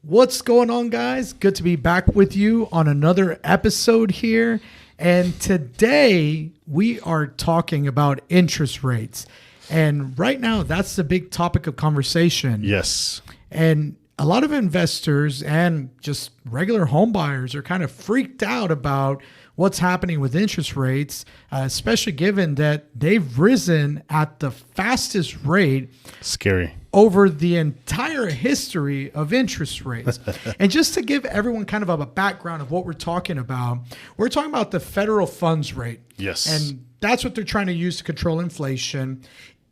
What's going on, guys? Good to be back with you on another episode here. And today we are talking about interest rates. And right now, that's the big topic of conversation. Yes. And a lot of investors and just regular home buyers are kind of freaked out about what's happening with interest rates, especially given that they've risen at the fastest rate. Scary. Over the entire history of interest rates. And just to give everyone kind of a background of what we're talking about the federal funds rate. Yes. And that's what they're trying to use to control inflation.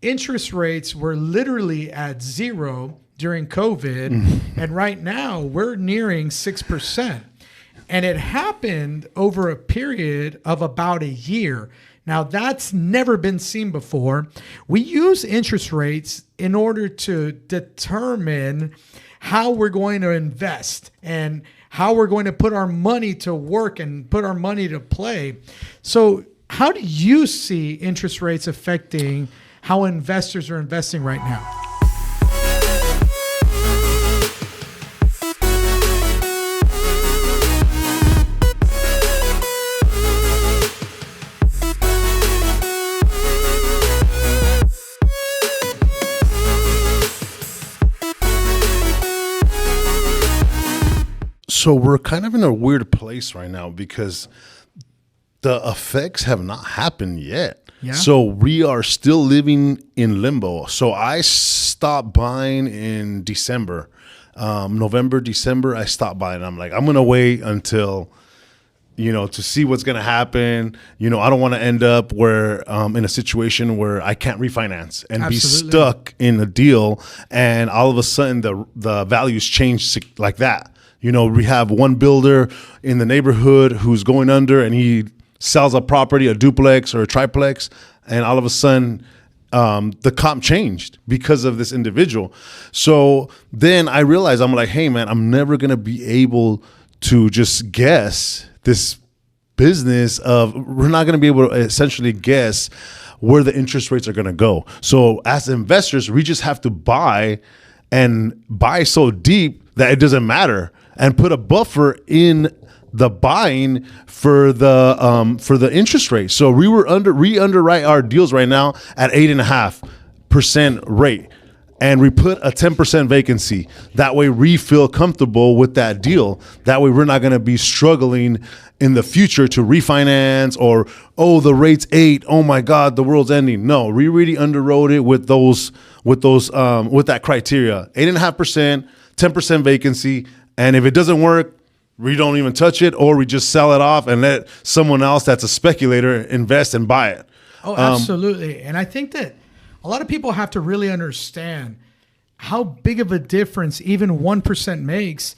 Interest rates were literally at zero during COVID. And right now we're nearing 6%. And it happened over a period of about a year. Now, that's never been seen before. We use interest rates in order to determine how we're going to invest and how we're going to put our money to work and put our money to play. So how do you see interest rates affecting how investors are investing right now? So we're kind of in a weird place right now because the effects have not happened yet. Yeah. So we are still living in limbo. So I stopped buying in December, November, December. I stopped buying. I'm like, I'm going to wait until, to see what's going to happen. I don't want to end up in a situation where I can't refinance and be stuck in a deal. And all of a sudden the values change like that. We have one builder in the neighborhood who's going under and he sells a property, a duplex or a triplex, and all of a sudden the comp changed because of this individual. So then I realized, I'm like, hey, man, I'm never going to be able to just guess this business we're not going to be able to essentially guess where the interest rates are going to go. So as investors, we just have to buy so deep that it doesn't matter, and put a buffer in the buying for the interest rate. So we underwrite our deals right now at 8.5% rate, and we put a 10% vacancy. That way we feel comfortable with that deal. That way we're not going to be struggling in the future to refinance or, the rate's 8. Oh my God, the world's ending. No, we really underwrote it with that criteria. 8.5%, 10% vacancy. And if it doesn't work, we don't even touch it, or we just sell it off and let someone else that's a speculator invest and buy it. Oh, absolutely. And I think that a lot of people have to really understand how big of a difference even 1% makes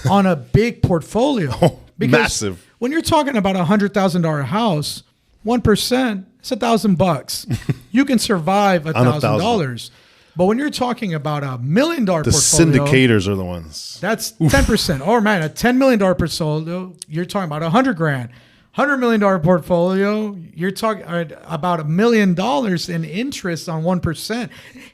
on a big portfolio. Because massive. When you're talking about a $100,000 house, 1%, it's $1,000. You can survive $1,000. But when you're talking about $1 million portfolio, the syndicators are the ones. That's 10%. Or man, a $10 million portfolio, you're talking about $100,000. $100 million portfolio, you're talking about $1 million in interest on 1%.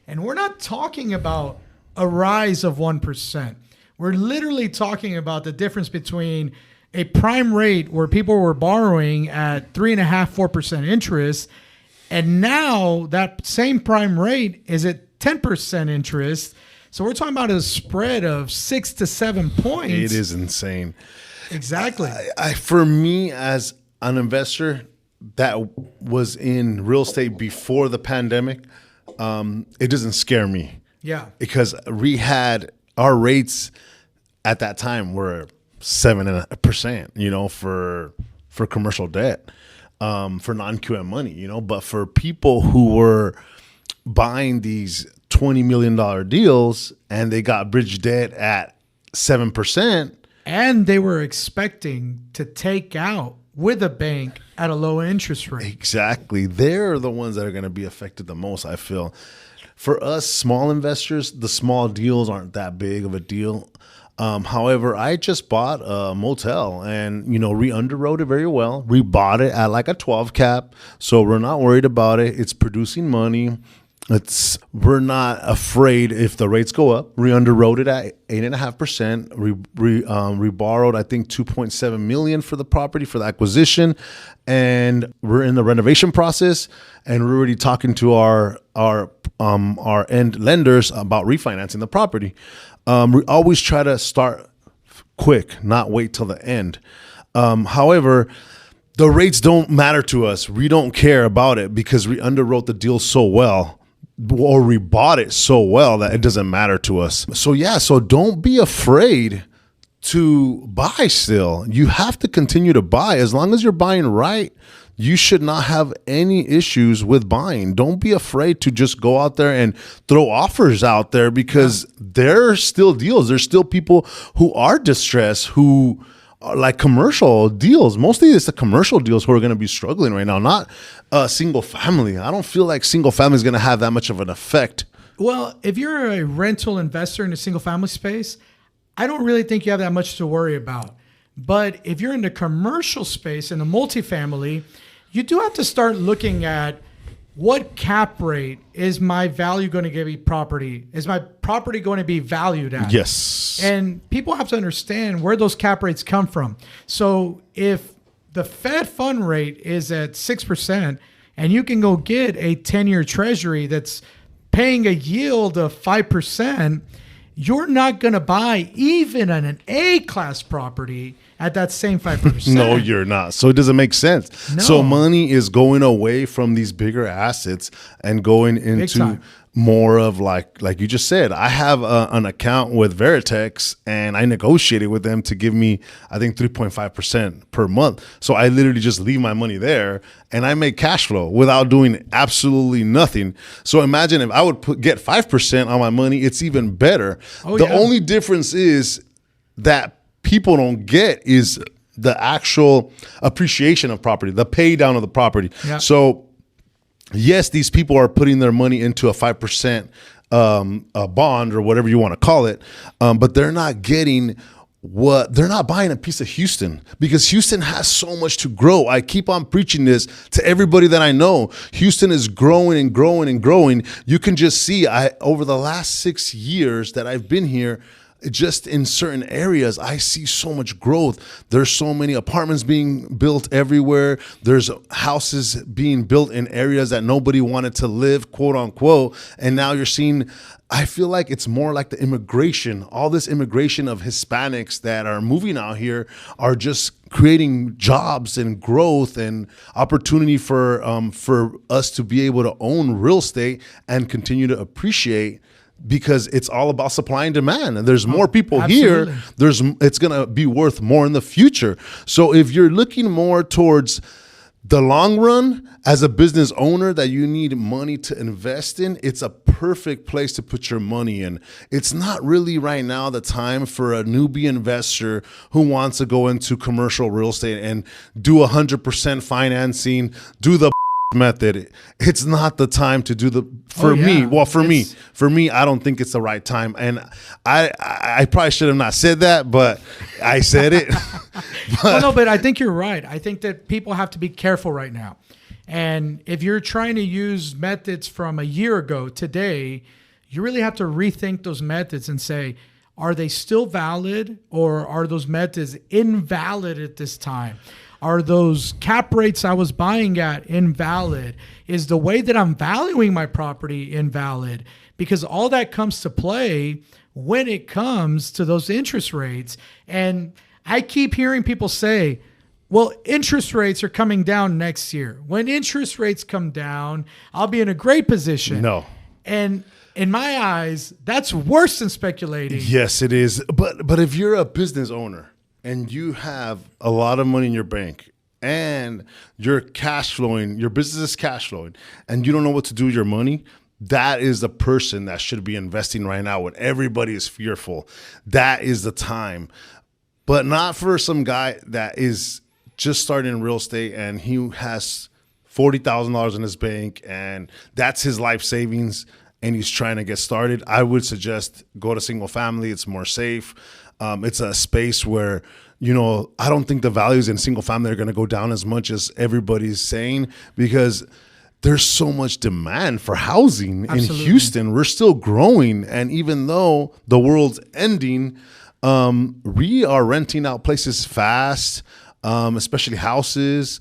And we're not talking about a rise of 1%. We're literally talking about the difference between a prime rate where people were borrowing at 3.5%, 4% interest, and now that same prime rate is at 10% interest. So we're talking about a spread of 6 to 7 points. It is insane. Exactly. For me as an investor that was in real estate before the pandemic, it doesn't scare me. Yeah. Because we had our rates at that time were 7%, for commercial debt, for non-QM money, but for people who were buying these $20 million deals and they got bridge debt at 7%. And they were expecting to take out with a bank at a low interest rate. Exactly. They're the ones that are going to be affected the most, I feel. For us small investors, the small deals aren't that big of a deal. However, I just bought a motel and, re-underwrote it very well. We bought it at like a 12 cap. So we're not worried about it. It's producing money. We're not afraid if the rates go up. We underwrote it at 8.5%. We borrowed, I think, $2.7 million for the property for the acquisition, and we're in the renovation process. And we're already talking to our end lenders about refinancing the property. We always try to start quick, not wait till the end. However, the rates don't matter to us. We don't care about it because we underwrote the deal so well, or we bought it so well that it doesn't matter to us. So don't be afraid to buy still. You have to continue to buy. As long as you're buying right, you should not have any issues with buying. Don't be afraid to just go out there and throw offers out there because there are still deals. There's still people who are distressed, who are like commercial deals. Mostly it's the commercial deals who are going to be struggling right now, not single family. I don't feel like single family is going to have that much of an effect. Well, if you're a rental investor in a single family space, I don't really think you have that much to worry about. But if you're in the commercial space, in the multifamily, you do have to start looking at what cap rate is my value going to give me property? Is my property going to be valued at? Yes. And people have to understand where those cap rates come from. So if the Fed fund rate is at 6% and you can go get a 10-year treasury that's paying a yield of 5%, you're not going to buy even an A-class property at that same 5%. No, you're not. So it doesn't make sense. No. So money is going away from these bigger assets and going into more of like you just said. I have an account with Veritex, and I negotiated with them to give me, I think, 3.5% per month. So I literally just leave my money there and I make cash flow without doing absolutely nothing. So imagine if I would get 5% on my money, it's even better. The only difference is that people don't get is the actual appreciation of property, the pay down of the property. Yeah. So yes, these people are putting their money into a 5% a bond or whatever you want to call it, but they're not getting they're not buying a piece of Houston because Houston has so much to grow. I keep on preaching this to everybody that I know. Houston is growing and growing and growing. You can just see over the last 6 years that I've been here, just in certain areas, I see so much growth. There's so many apartments being built everywhere. There's houses being built in areas that nobody wanted to live, quote unquote. And now you're seeing, I feel like it's more like the immigration. All this immigration of Hispanics that are moving out here are just creating jobs and growth and opportunity for us to be able to own real estate and continue to appreciate, because it's all about supply and demand, and there's more people here. It's going to be worth more in the future. So if you're looking more towards the long run as a business owner that you need money to invest in, it's a perfect place to put your money in. It's not really right now the time for a newbie investor who wants to go into commercial real estate and do 100% financing, do the method. It's not the time to do for me, I don't think it's the right time. And I probably should have not said that, but I said it. But I think you're right. I think that people have to be careful right now. And if you're trying to use methods from a year ago today, you really have to rethink those methods and say, are they still valid, or are those methods invalid at this time? Are those cap rates I was buying at invalid? Is the way that I'm valuing my property invalid? Because all that comes to play when it comes to those interest rates. And I keep hearing people say, well, interest rates are coming down next year. When interest rates come down, I'll be in a great position. No. And in my eyes, that's worse than speculating. Yes, it is. But if you're a business owner and you have a lot of money in your bank and you're cash flowing, your business is cash flowing, and you don't know what to do with your money, that is the person that should be investing right now when everybody is fearful. That is the time. But not for some guy that is just starting in real estate and he has $40,000 in his bank and that's his life savings and he's trying to get started. I would suggest go to single family. It's more safe. It's a space where, I don't think the values in single family are going to go down as much as everybody's saying, because there's so much demand for housing Absolutely. in Houston. We're still growing. And even though the world's ending, we are renting out places fast, especially houses,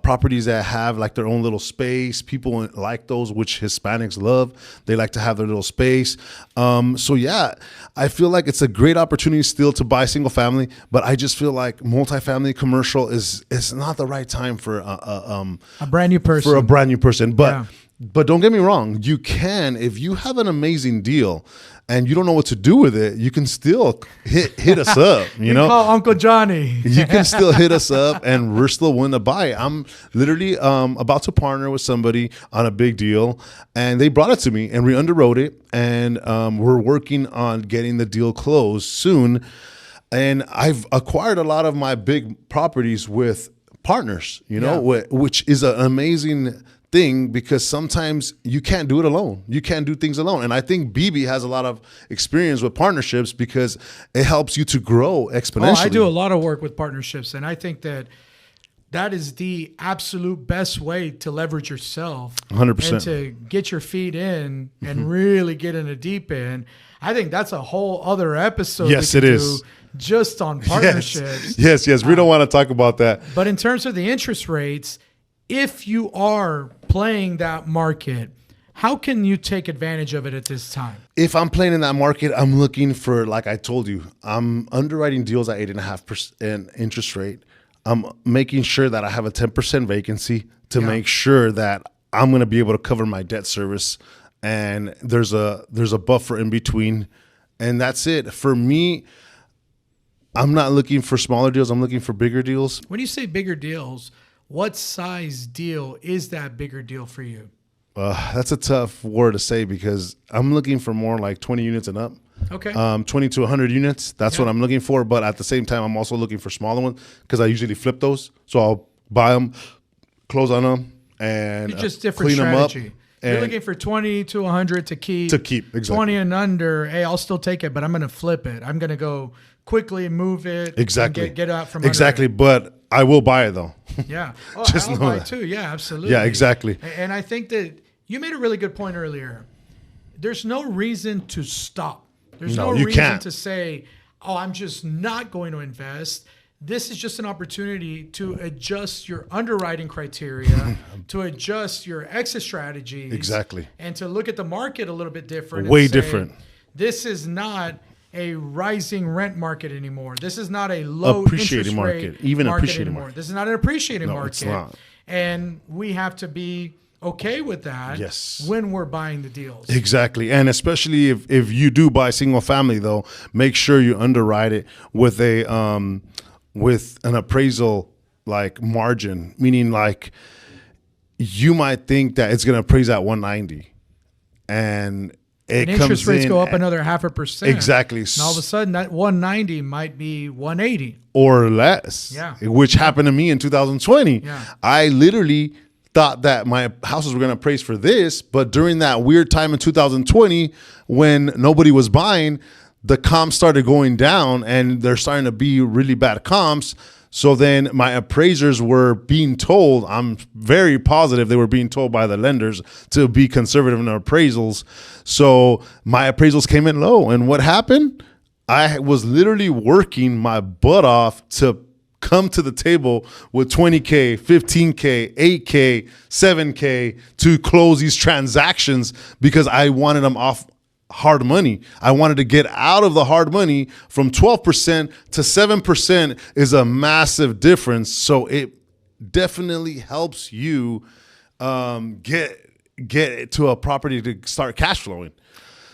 properties that have like their own little space. People like those, which Hispanics love. They like to have their little space. So yeah, I feel like it's a great opportunity still to buy single family, but I just feel like multifamily commercial is not the right time for A brand new person. for a brand new person. But Yeah. but don't get me wrong, you can, if you have an amazing deal and you don't know what to do with it, you can still hit us up. You know, call Uncle Johnny. you can still hit us up, and we're still willing to buy. I'm literally about to partner with somebody on a big deal, and they brought it to me, and we underwrote it, and we're working on getting the deal closed soon. And I've acquired a lot of my big properties with partners, you know, which is an amazing thing, because sometimes you can't do it alone. You can't do things alone. And I think BB has a lot of experience with partnerships because it helps you to grow exponentially. I do a lot of work with partnerships, and I think that is the absolute best way to leverage yourself 100%. and to get your feet in and really get in the deep end. I think that's a whole other episode. Yes, we could it is. do just on partnerships. Yes. We don't want to talk about that. But in terms of the interest rates, if you are playing that market, how can you take advantage of it at this time? If I'm playing in that market, I'm looking for, like I told you, I'm underwriting deals at 8.5% interest rate. I'm making sure that I have a 10% vacancy to make sure that I'm going to be able to cover my debt service, and there's a buffer in between, and that's it. For me, I'm not looking for smaller deals. I'm looking for bigger deals. When you say bigger deals, what size deal is that bigger deal for you? That's a tough word to say, because I'm looking for more like 20 units and up. Okay. 20 to 100 units. That's what I'm looking for. But at the same time, I'm also looking for smaller ones, because I usually flip those. So I'll buy them, close on them, and It's just different clean strategy. them up. You're looking for 20 to 100 to keep. Exactly. 20 and under, hey, I'll still take it, but I'm going to flip it. I'm going to go quickly move it. Exactly. And get out from exactly. under But I will buy it though. it. Yeah. Oh, Just I'll know buy that. too. Yeah, absolutely. Yeah, exactly. And I think that you made a really good point earlier. There's no reason to stop. There's no you reason can't. to say, oh, I'm just not going to invest. This is just an opportunity to adjust your underwriting criteria, to adjust your exit strategies. Exactly. And to look at the market a little bit different. Way and say, different. This is not a rising rent market anymore. This is not a low Appreciating interest market. rate Even market appreciating anymore. market. This is not an appreciating No, market. it's not. And we have to be okay with that Yes. when we're buying the deals. Exactly. And especially if you do buy single family though, make sure you underwrite it with a with an appraisal like margin, meaning like you might think that it's going to appraise at 190, and it And comes interest rates in go up at- another 0.5%. Exactly. And all of a sudden, that 190 might be 180. or less. Yeah. Which happened to me in 2020. Yeah. I literally thought that my houses were going to appraise for this, but during that weird time in 2020 when nobody was buying, the comps started going down, and they're starting to be really bad comps. So then my appraisers were being told, I'm very positive they were being told by the lenders to be conservative in their appraisals. So my appraisals came in low. And what happened? I was literally working my butt off to come to the table with 20K, 15K, 8K, 7K to close these transactions, because I wanted them off hard money. I wanted to get out of the hard money. From 12% to 7% is a massive difference. So it definitely helps you get to a property to start cash flowing.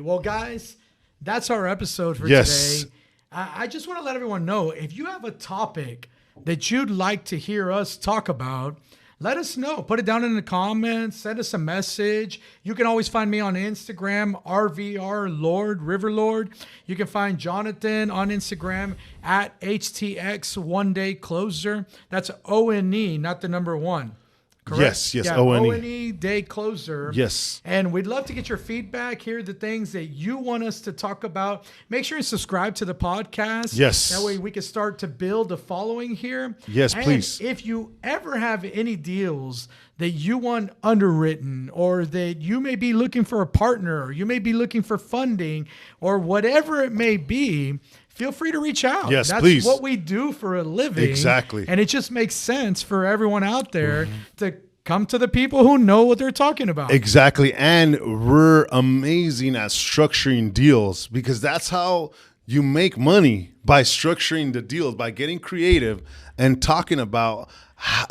Well, guys, that's our episode for Yes. today. I just want to let everyone know, if you have a topic that you'd like to hear us talk about, let us know. Put it down in the comments. Send us a message. You can always find me on Instagram, RVR Lord, River Lord. You can find Jonathan on Instagram at HTX One Day Closer. That's ONE, not the number one. correct? Yes, Yeah, O-N-E. O-N-E, Day Closer. Yes. And we'd love to get your feedback here, the things that you want us to talk about. Make sure you subscribe to the podcast. Yes. That way we can start to build a following here. Yes, and please. If you ever have any deals that you want underwritten, or that you may be looking for a partner, or you may be looking for funding, or whatever it may be, feel free to reach out. Yes, That's please. what we do for a living. Exactly. And it just makes sense for everyone out there to come to the people who know what they're talking about. Exactly. And we're amazing at structuring deals, because that's how you make money, by structuring the deals, by getting creative and talking about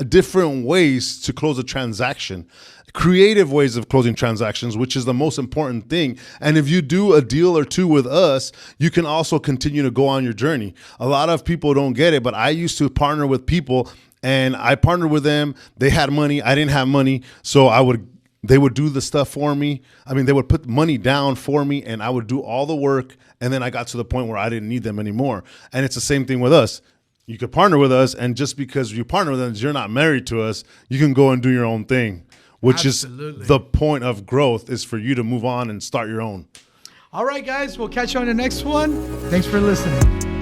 different ways to close a transaction, creative ways of closing transactions, which is the most important thing. And if you do a deal or two with us, you can also continue to go on your journey. A lot of people don't get it, but I used to partner with people, and I partnered with them. They had money, I didn't have money, so they would do the stuff for me. I mean, they would put money down for me, and I would do all the work. And then I got to the point where I didn't need them anymore. And it's the same thing with us. You could partner with us, and just because you partner with us, you're not married to us, you can go and do your own thing, which Absolutely. is the point of growth, is for you to move on and start your own. All right, guys, we'll catch you on the next one. Thanks for listening.